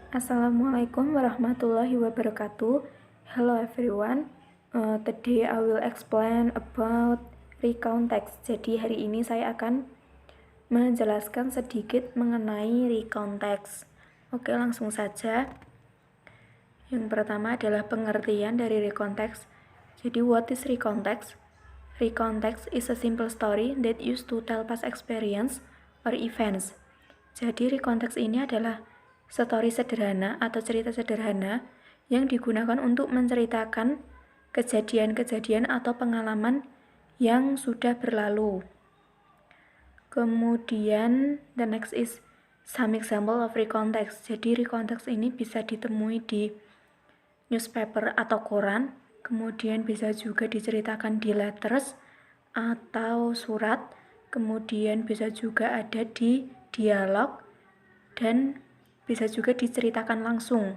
Assalamualaikum warahmatullahi wabarakatuh. Hello everyone. Today I will explain about recount text. Jadi hari ini saya akan menjelaskan sedikit mengenai recount text. Oke, langsung saja. Yang pertama adalah pengertian dari recount text. Jadi what is recount text? Recount text is a simple story that used to tell past experience or events. Jadi recount text ini adalah story sederhana atau cerita sederhana yang digunakan untuk menceritakan kejadian-kejadian atau pengalaman yang sudah berlalu. Kemudian the next is some example of recount text. Jadi recount text ini bisa ditemui di newspaper atau koran, kemudian bisa juga diceritakan di letters atau surat, kemudian bisa juga ada di dialog, dan bisa juga diceritakan langsung.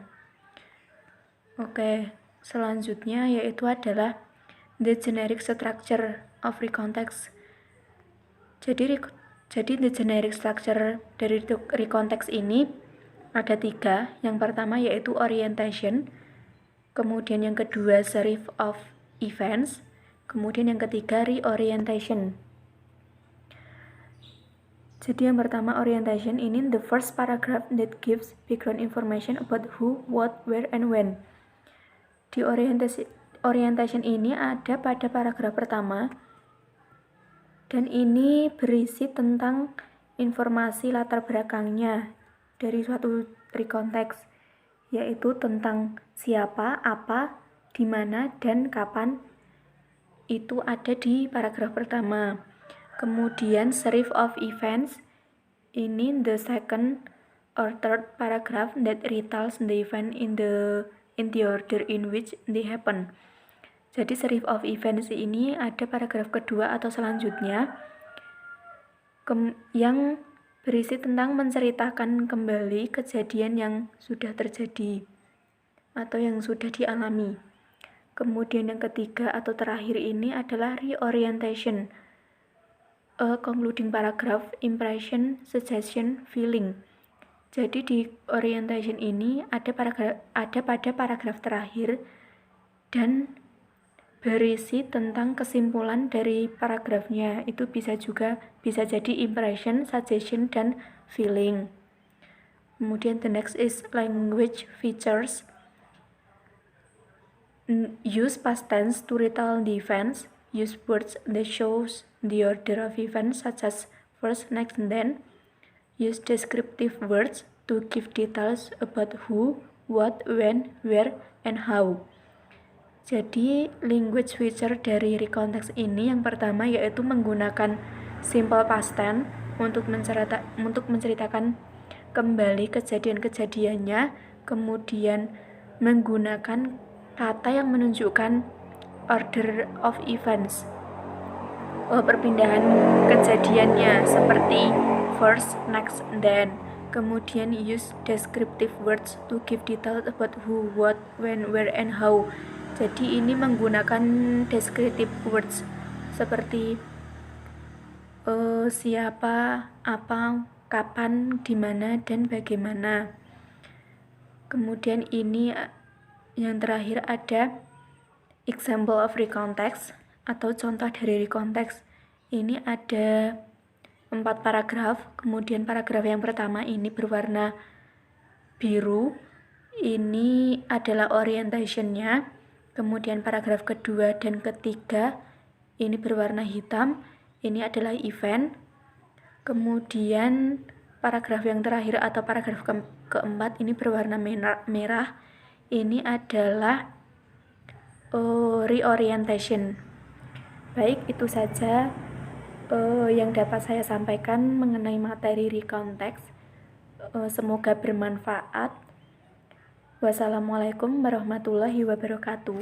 Oke, selanjutnya yaitu adalah the generic structure of recount text. Jadi the generic structure dari recount text ini ada 3. Yang pertama yaitu orientation, kemudian yang kedua series of events, kemudian yang ketiga reorientation. Jadi yang pertama orientation ini the first paragraph that gives background information about who, what, where, and when. Di orientation ini ada pada paragraf pertama, dan ini berisi tentang informasi latar belakangnya dari suatu recount text, yaitu tentang siapa, apa, di mana, dan kapan. Itu ada di paragraf pertama. Kemudian series of events ini the second or third paragraph that retells the event in the order in which they happen. Jadi series of events ini ada paragraf kedua atau selanjutnya yang berisi tentang menceritakan kembali kejadian yang sudah terjadi atau yang sudah dialami. Kemudian yang ketiga atau terakhir ini adalah reorientation. A concluding paragraph, impression, suggestion, feeling. Jadi di orientation ini ada pada paragraf terakhir dan berisi tentang kesimpulan dari paragrafnya. Itu bisa jadi impression, suggestion, dan feeling. Kemudian the next is language features. Use past tense to retell the events. Use words that shows the order of events such as first, next, then. Use descriptive words to give details about who, what, when, where, and how. Jadi language feature dari recount text ini yang pertama yaitu menggunakan simple past tense untuk menceritakan kembali kejadian-kejadiannya, kemudian menggunakan kata yang menunjukkan order of events, perpindahan kejadiannya seperti first, next, then. Kemudian use descriptive words to give details about who, what, when, where, and how. Jadi ini menggunakan descriptive words seperti siapa, apa, kapan, di mana, dan bagaimana. Kemudian ini yang terakhir ada example of recount text atau contoh dari recount text. Ini ada 4 paragraf. Kemudian paragraf yang pertama ini berwarna biru, ini adalah orientationnya. Kemudian paragraf kedua dan ketiga ini berwarna hitam, ini adalah event. Kemudian paragraf yang terakhir atau paragraf keempat ini berwarna merah, ini adalah reorientation. Baik, itu saja yang dapat saya sampaikan mengenai materi recount text. Semoga bermanfaat. Wassalamualaikum warahmatullahi wabarakatuh.